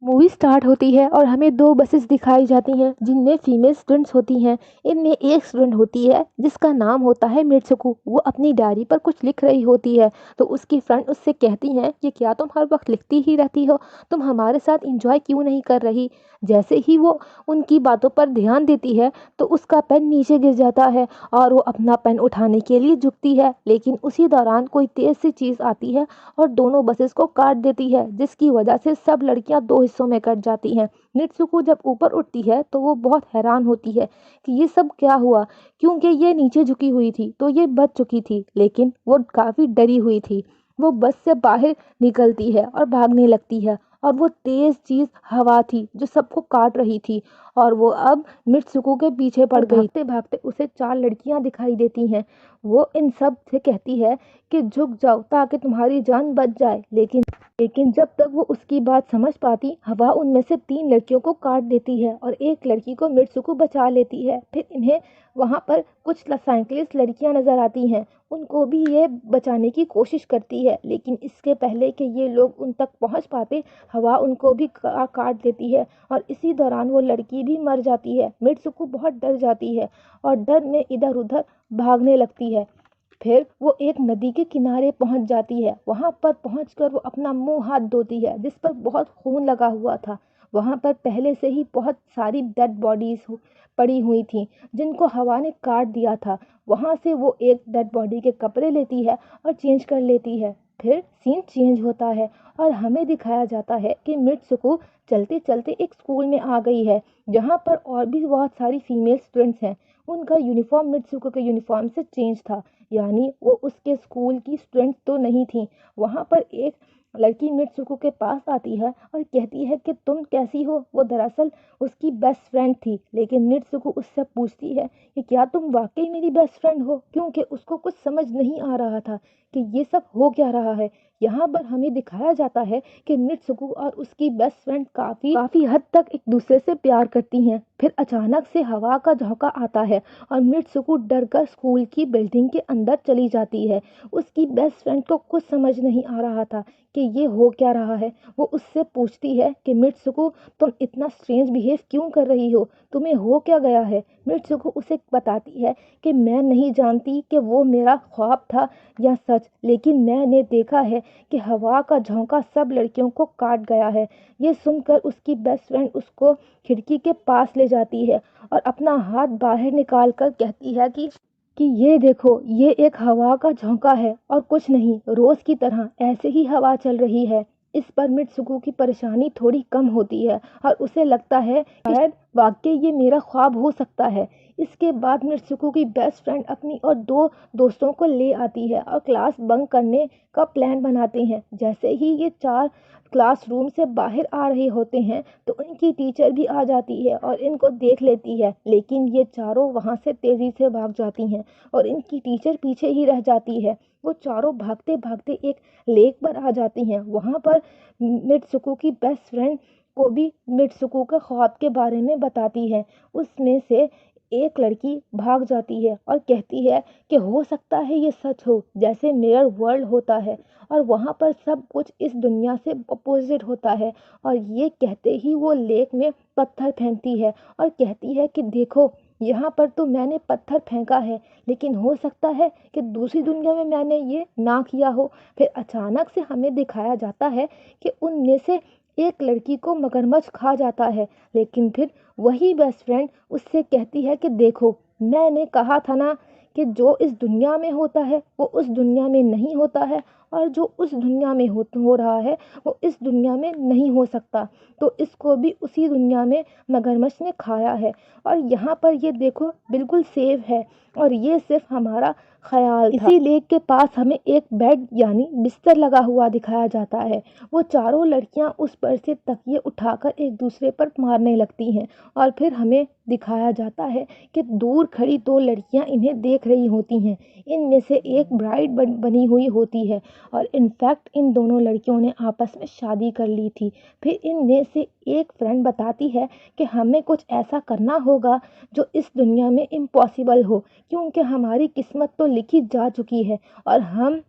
Movie start होती है और हमें दो बसेस दिखाई जाती हैं जिनमें फीमेल स्टूडेंट्स होती हैं। इनमें एक स्टूडेंट होती है जिसका नाम होता है मित्सुको। वो अपनी डायरी पर कुछ लिख रही होती है तो उसकी फ्रेंड उससे कहती हैं कि क्या तुम हर वक्त लिखती ही रहती हो, तुम हमारे साथ इंजॉय क्यों नहीं कर रही। जैसे ही वो उनकी बातों पर ध्यान देती है तो उसका पेन नीचे गिर जाता है और वो अपना पेन उठाने के लिए झुकती है, लेकिन उसी दौरान कोई तेज सी चीज़ आती है और दोनों बसेस को काट देती है, जिसकी वजह से सब लड़कियां दो हिस्सों में कट जाती हैं। नित्सुको जब ऊपर उठती है तो वो बहुत हैरान होती है कि ये सब क्या हुआ, क्योंकि ये नीचे झुकी हुई थी तो ये बच चुकी थी, लेकिन वो काफ़ी डरी हुई थी। वो बस से बाहर निकलती है और भागने लगती है और वो तेज चीज़ हवा थी जो सबको काट रही थी और वो अब मित्सुको के पीछे पड़ गई। भागते भागते उसे चार लड़कियां दिखाई देती हैं। वो इन सब से कहती है कि झुक जाओ ताकि तुम्हारी जान बच जाए, लेकिन जब तक वो उसकी बात समझ पाती, हवा उनमें से तीन लड़कियों को काट देती है और एक लड़की को मित्सुको बचा लेती है। फिर इन्हें वहाँ पर कुछ साइकिलिस्ट लड़कियाँ नजर आती हैं, उनको भी ये बचाने की कोशिश करती है, लेकिन इसके पहले कि ये लोग उन तक पहुँच पाते, हवा उनको भी काट देती है और इसी दौरान वो लड़की भी मर जाती है। मित्सुको बहुत डर जाती है और डर में इधर उधर भागने लगती है। फिर वो एक नदी के किनारे पहुंच जाती है। वहां पर पहुंचकर वो अपना मुंह हाथ धोती है जिस पर बहुत खून लगा हुआ था। वहां पर पहले से ही बहुत सारी डेड बॉडीज पड़ी हुई थी जिनको हवा ने काट दिया था। वहां से वो एक डेड बॉडी के कपड़े लेती है और चेंज कर लेती है। फिर सीन चेंज होता है और हमें दिखाया जाता है कि मित्सुको चलते चलते एक स्कूल में आ गई है जहाँ पर और भी बहुत सारी फीमेल स्टूडेंट्स हैं। उनका यूनिफॉर्म मित्सुको के यूनिफॉर्म से चेंज था, यानी वो उसके स्कूल की स्टूडेंट तो नहीं थी। वहाँ पर एक लड़की मित्सुको के पास आती है और कहती है कि तुम कैसी हो। वो दरअसल उसकी बेस्ट फ्रेंड थी, लेकिन मित्सुको उससे पूछती है कि क्या तुम वाकई मेरी बेस्ट फ्रेंड हो, क्योंकि उसको कुछ समझ नहीं आ रहा था कि ये सब हो क्या रहा है। यहाँ पर हमें दिखाया जाता है कि मित्सुको और उसकी बेस्ट फ्रेंड काफी हद तक एक दूसरे से प्यार करती हैं। फिर अचानक से हवा का झोंका आता है और मित्सुको डर कर स्कूल की बिल्डिंग के अंदर चली जाती है। उसकी बेस्ट फ्रेंड को कुछ समझ नहीं आ रहा था कि ये हो क्या रहा है। वो उससे पूछती है कि मित्सुको तुम इतना स्ट्रेंज बिहेव क्यों कर रही हो, तुम्हें हो क्या गया है। मित्सुको उसे बताती है कि मैं नहीं जानती कि वो मेरा ख्वाब था या सच, लेकिन मैंने देखा है कि हवा का झोंका सब लड़कियों को काट गया है। ये सुनकर उसकी बेस्ट फ्रेंड उसको खिड़की के पास ले जाती है और अपना हाथ बाहर निकाल कर कहती है कि ये देखो, ये एक हवा का झोंका है और कुछ नहीं, रोज की तरह ऐसे ही हवा चल रही है। इस पर मित्सुको की परेशानी थोड़ी कम होती है और उसे लगता है शायद वाकई ये मेरा ख्वाब हो सकता है। इसके बाद मित्सुको की बेस्ट फ्रेंड अपनी और दो दोस्तों को ले आती है और क्लास बंक करने का प्लान बनाते हैं। जैसे ही ये चार क्लासरूम से बाहर आ रहे होते हैं तो उनकी टीचर भी आ जाती है और इनको देख लेती है, लेकिन ये चारों वहां से तेजी से भाग जाती हैं और इनकी टीचर पीछे ही रह जाती है। वो चारों भागते भागते एक लेक पर आ जाती हैं। वहां पर मित्सुको की बेस्ट फ्रेंड को भी मित्सुको के ख्वाब के बारे में बताती है। उसमें से एक लड़की भाग जाती है और कहती है कि हो सकता है ये सच हो, जैसे मिरर वर्ल्ड होता है और वहाँ पर सब कुछ इस दुनिया से अपोजिट होता है। और ये कहते ही वो लेक में पत्थर फेंकती है और कहती है कि देखो, यहाँ पर तो मैंने पत्थर फेंका है, लेकिन हो सकता है कि दूसरी दुनिया में मैंने ये ना किया हो। फिर अचानक से हमें दिखाया जाता है कि उनमें से एक लड़की को मगरमच्छ खा जाता है, लेकिन फिर वही बेस्ट फ्रेंड उससे कहती है कि देखो, मैंने कहा था ना कि जो इस दुनिया में होता है वो उस दुनिया में नहीं होता है और जो उस दुनिया में हो रहा है वो इस दुनिया में नहीं हो सकता। तो इसको भी उसी दुनिया में मगरमच्छ ने खाया है और यहाँ पर ये देखो बिल्कुल सेफ है और ये सिर्फ हमारा ख्याल था। इसी लेक के पास हमें एक बेड यानी बिस्तर लगा हुआ दिखाया जाता है। वो चारों लड़कियां उस पर से तकिए उठाकर एक दूसरे पर मारने लगती हैं और फिर हमें दिखाया जाता है कि दूर खड़ी दो लड़कियां इन्हें देख रही होती हैं। इनमें से एक ब्राइड बनी हुई होती है और इनफैक्ट इन दोनों लड़कियों ने आपस में शादी कर ली थी। फिर इनमें से एक फ्रेंड बताती है कि हमें कुछ ऐसा करना होगा जो इस दुनिया में इम्पॉसिबल हो, क्योंकि हमारी किस्मत तो लिखी जा चुकी है और हम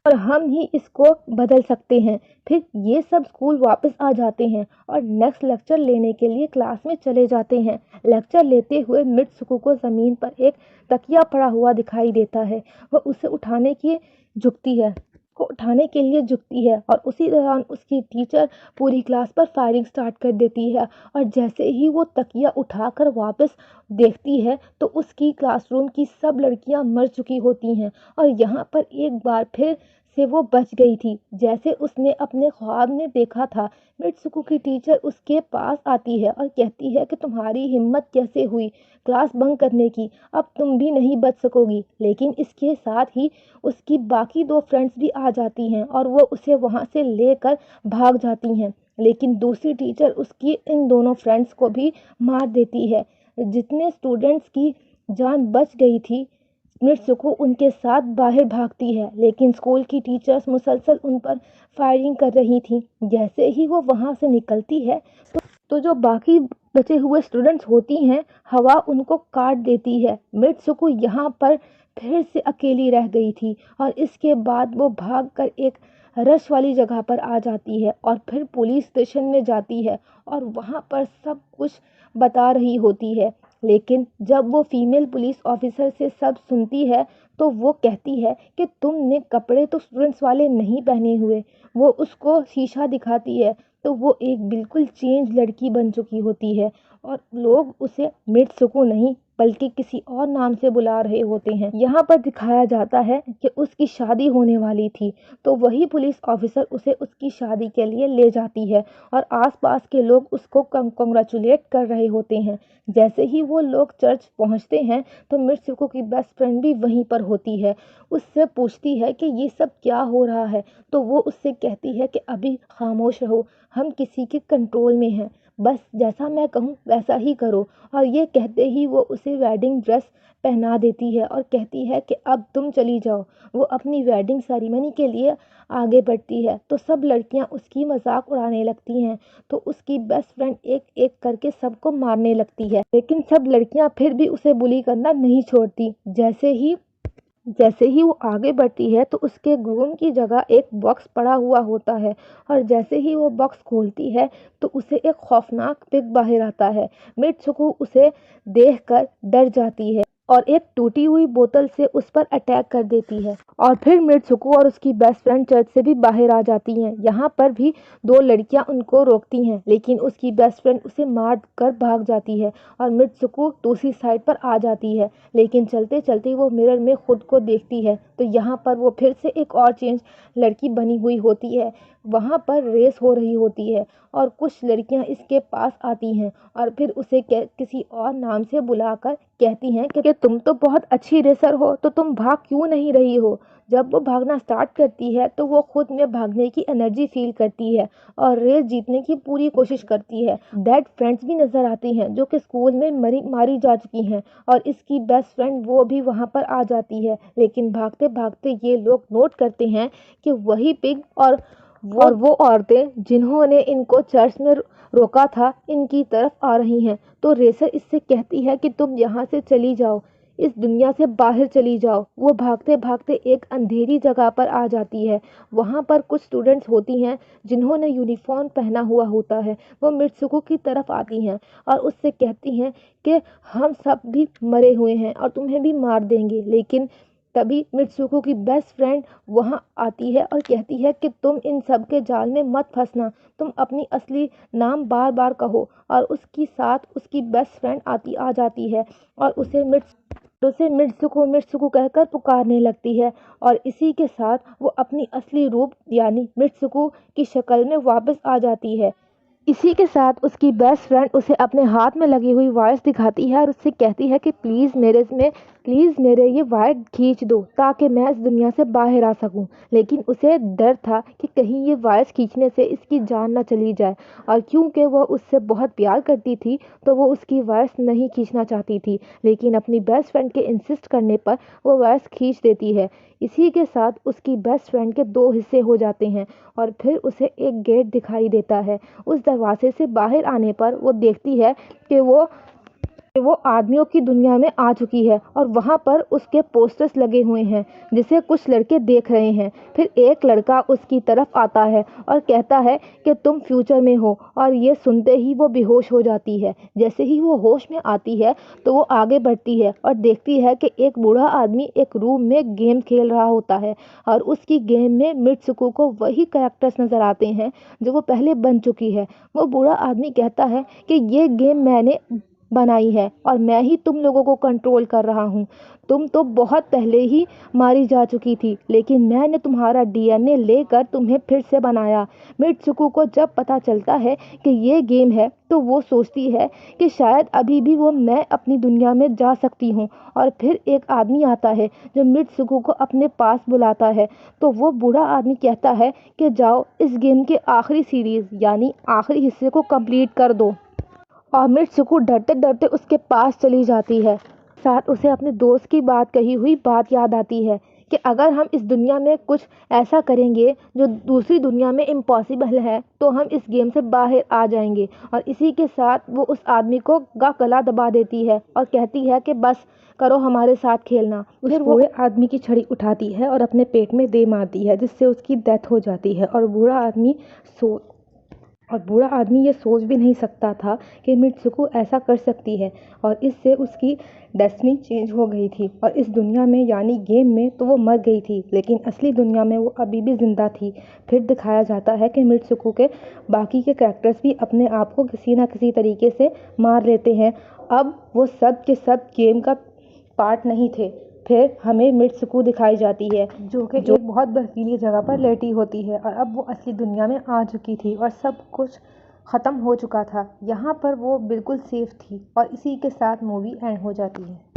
और हम ही इसको बदल सकते हैं। फिर ये सब स्कूल वापस आ जाते हैं और नेक्स्ट लेक्चर लेने के लिए क्लास में चले जाते हैं। लेक्चर लेते हुए मित्सुको को ज़मीन पर एक तकिया पड़ा हुआ दिखाई देता है। वह उसे उठाने के लिए झुकती है और उसी दौरान उसकी टीचर पूरी क्लास पर फायरिंग स्टार्ट कर देती है। और जैसे ही वो तकिया उठाकर वापस देखती है तो उसकी क्लासरूम की सब लड़कियां मर चुकी होती हैं और यहाँ पर एक बार फिर से वो बच गई थी, जैसे उसने अपने ख्वाब में देखा था। मित्सुको की टीचर उसके पास आती है और कहती है कि तुम्हारी हिम्मत कैसे हुई क्लास बंक करने की, अब तुम भी नहीं बच सकोगी। लेकिन इसके साथ ही उसकी बाकी दो फ्रेंड्स भी आ जाती हैं और वो उसे वहाँ से लेकर भाग जाती हैं। लेकिन दूसरी टीचर उसकी इन दोनों फ्रेंड्स को भी मार देती है। जितने स्टूडेंट्स की जान बच गई थी, मित्सुको उनके साथ बाहर भागती है, लेकिन स्कूल की टीचर्स मुसलसल उन पर फायरिंग कर रही थी। जैसे ही वो वहाँ से निकलती है तो जो बाकी बचे हुए स्टूडेंट्स होती हैं, हवा उनको काट देती है। मित्सुको यहाँ पर फिर से अकेली रह गई थी और इसके बाद वो भागकर एक रश वाली जगह पर आ जाती है और फिर पुलिस स्टेशन में जाती है और वहाँ पर सब कुछ बता रही होती है। लेकिन जब वो फीमेल पुलिस ऑफिसर से सब सुनती है तो वो कहती है कि तुमने कपड़े तो स्टूडेंट्स वाले नहीं पहने हुए। वो उसको शीशा दिखाती है तो वो एक बिल्कुल चेंज लड़की बन चुकी होती है और लोग उसे मित्सुको नहीं बल्कि किसी और नाम से बुला रहे होते हैं। यहाँ पर दिखाया जाता है कि उसकी शादी होने वाली थी तो वही पुलिस ऑफिसर उसे उसकी शादी के लिए ले जाती है और आसपास के लोग उसको कंग्रेचुलेट कर रहे होते हैं। जैसे ही वो लोग चर्च पहुँचते हैं तो मित्सुको की बेस्ट फ्रेंड भी वहीं पर होती है। उससे पूछती है कि ये सब क्या हो रहा है तो वो उससे कहती है कि अभी खामोश रहो, हम किसी के कंट्रोल में हैं, बस जैसा मैं कहूँ वैसा ही करो। और ये कहते ही वो उसे वेडिंग ड्रेस पहना देती है और कहती है कि अब तुम चली जाओ। वो अपनी वेडिंग सेरेमनी के लिए आगे बढ़ती है तो सब लड़कियां उसकी मजाक उड़ाने लगती हैं तो उसकी बेस्ट फ्रेंड एक एक करके सबको मारने लगती है। लेकिन सब लड़कियां फिर भी उसे बुली करना नहीं छोड़ती। जैसे ही वो आगे बढ़ती है तो उसके ग्रूम की जगह एक बॉक्स पड़ा हुआ होता है और जैसे ही वो बॉक्स खोलती है तो उसे एक खौफनाक पिग बाहर आता है। मित्सुको उसे देखकर डर जाती है और एक टूटी हुई बोतल से उस पर अटैक कर देती है और फिर मित्सुको और उसकी बेस्ट फ्रेंड चर्च से भी बाहर आ जाती हैं। यहाँ पर भी दो लड़कियां उनको रोकती हैं लेकिन उसकी बेस्ट फ्रेंड उसे मार कर भाग जाती है और मित्सुको दूसरी साइड पर आ जाती है। लेकिन चलते चलते वो मिरर में खुद को देखती है तो यहाँ पर वो फिर से एक और चेंज लड़की बनी हुई होती है। वहाँ पर रेस हो रही होती है और कुछ लड़कियाँ इसके पास आती हैं और फिर उसे किसी और नाम से बुलाकर कहती हैं कि तुम तो बहुत अच्छी रेसर हो तो तुम भाग क्यों नहीं रही हो। जब वो भागना स्टार्ट करती है तो वो खुद में भागने की एनर्जी फील करती है और रेस जीतने की पूरी कोशिश करती है। डेड फ्रेंड्स भी नजर आती हैं जो कि स्कूल में मारी जा चुकी हैं और इसकी बेस्ट फ्रेंड वो भी वहाँ पर आ जाती है। लेकिन भागते भागते ये लोग नोट करते हैं कि वही पिग और वो औरतें जिन्होंने इनको चर्च में रोका था इनकी तरफ आ रही हैं। तो रेसर इससे कहती है कि तुम यहाँ से चली जाओ, इस दुनिया से बाहर चली जाओ। वो भागते भागते एक अंधेरी जगह पर आ जाती है। वहाँ पर कुछ स्टूडेंट्स होती हैं जिन्होंने यूनिफॉर्म पहना हुआ होता है। वो मित्सुको की तरफ आती हैं और उससे कहती हैं कि हम सब भी मरे हुए हैं और तुम्हें भी मार देंगे। लेकिन तभी मित्सुको की बेस्ट फ्रेंड वहाँ आती है और कहती है कि तुम इन सब के जाल में मत फंसना, तुम अपनी असली नाम बार बार कहो। और उसकी साथ उसकी बेस्ट फ्रेंड आ जाती है और उसे मित्सुको मित्सुको कहकर पुकारने लगती है और इसी के साथ वो अपनी असली रूप यानी मित्सुको की शक्ल में वापस आ जाती है। इसी के साथ उसकी बेस्ट फ्रेंड उसे अपने हाथ में लगी हुई वायर्स दिखाती है और उससे कहती है कि प्लीज़ मेरे ये वायर खींच दो ताकि मैं इस दुनिया से बाहर आ सकूं। लेकिन उसे डर था कि कहीं ये वायर्स खींचने से इसकी जान न चली जाए और क्योंकि वह उससे बहुत प्यार करती थी तो वो उसकी वायर्स नहीं खींचना चाहती थी। लेकिन अपनी बेस्ट फ्रेंड के इंसिस्ट करने पर वो वायर्स खींच देती है। इसी के साथ उसकी बेस्ट फ्रेंड के दो हिस्से हो जाते हैं और फिर उसे एक गेट दिखाई देता है। उस दरवाजे से बाहर आने पर वो देखती है कि वो वो आदमियों की दुनिया में आ चुकी है और वहाँ पर उसके पोस्टर्स लगे हुए हैं जिसे कुछ लड़के देख रहे हैं। फिर एक लड़का उसकी तरफ आता है और कहता है कि तुम फ्यूचर में हो, और ये सुनते ही वो बेहोश हो जाती है। जैसे ही वो होश में आती है तो वो आगे बढ़ती है और देखती है कि एक बूढ़ा आदमी एक रूम में गेम खेल रहा होता है और उसकी गेम में मित्सुको को वही कैरेक्टर्स नज़र आते हैं जो वो पहले बन चुकी है। वो बूढ़ा आदमी कहता है कि ये गेम मैंने बनाई है और मैं ही तुम लोगों को कंट्रोल कर रहा हूँ। तुम तो बहुत पहले ही मारी जा चुकी थी, लेकिन मैंने तुम्हारा डीएनए लेकर तुम्हें फिर से बनाया। मित्सुको को जब पता चलता है कि ये गेम है तो वो सोचती है कि शायद अभी भी वो मैं अपनी दुनिया में जा सकती हूँ। और फिर एक आदमी आता है जो मित्सुको को अपने पास बुलाता है। तो वो बूढ़ा आदमी कहता है कि जाओ इस गेम के आखिरी सीरीज़ यानी आखिरी हिस्से को कंप्लीट कर दो। और मित्सुको डरते डरते उसके पास चली जाती है। साथ उसे अपने दोस्त की बात कही हुई बात याद आती है कि अगर हम इस दुनिया में कुछ ऐसा करेंगे जो दूसरी दुनिया में इम्पॉसिबल है तो हम इस गेम से बाहर आ जाएंगे। और इसी के साथ वो उस आदमी को गला दबा देती है और कहती है कि बस करो हमारे साथ खेलना। फिर वो आदमी की छड़ी उठाती है और अपने पेट में दे मारती है जिससे उसकी डेथ हो जाती है। और बूढ़ा आदमी ये सोच भी नहीं सकता था कि मित्सुको ऐसा कर सकती है, और इससे उसकी डेस्टिनी चेंज हो गई थी। और इस दुनिया में यानी गेम में तो वो मर गई थी, लेकिन असली दुनिया में वो अभी भी ज़िंदा थी। फिर दिखाया जाता है कि मित्सुको के बाकी के कैरेक्टर्स भी अपने आप को किसी ना किसी तरीके से मार लेते हैं। अब वो सब के सब गेम का पार्ट नहीं थे। फिर हमें मित्सुको दिखाई जाती है जो एक बहुत बर्फीली जगह पर लेटी होती है, और अब वो असली दुनिया में आ चुकी थी और सब कुछ ख़त्म हो चुका था। यहाँ पर वो बिल्कुल सेफ थी और इसी के साथ मूवी एंड हो जाती है।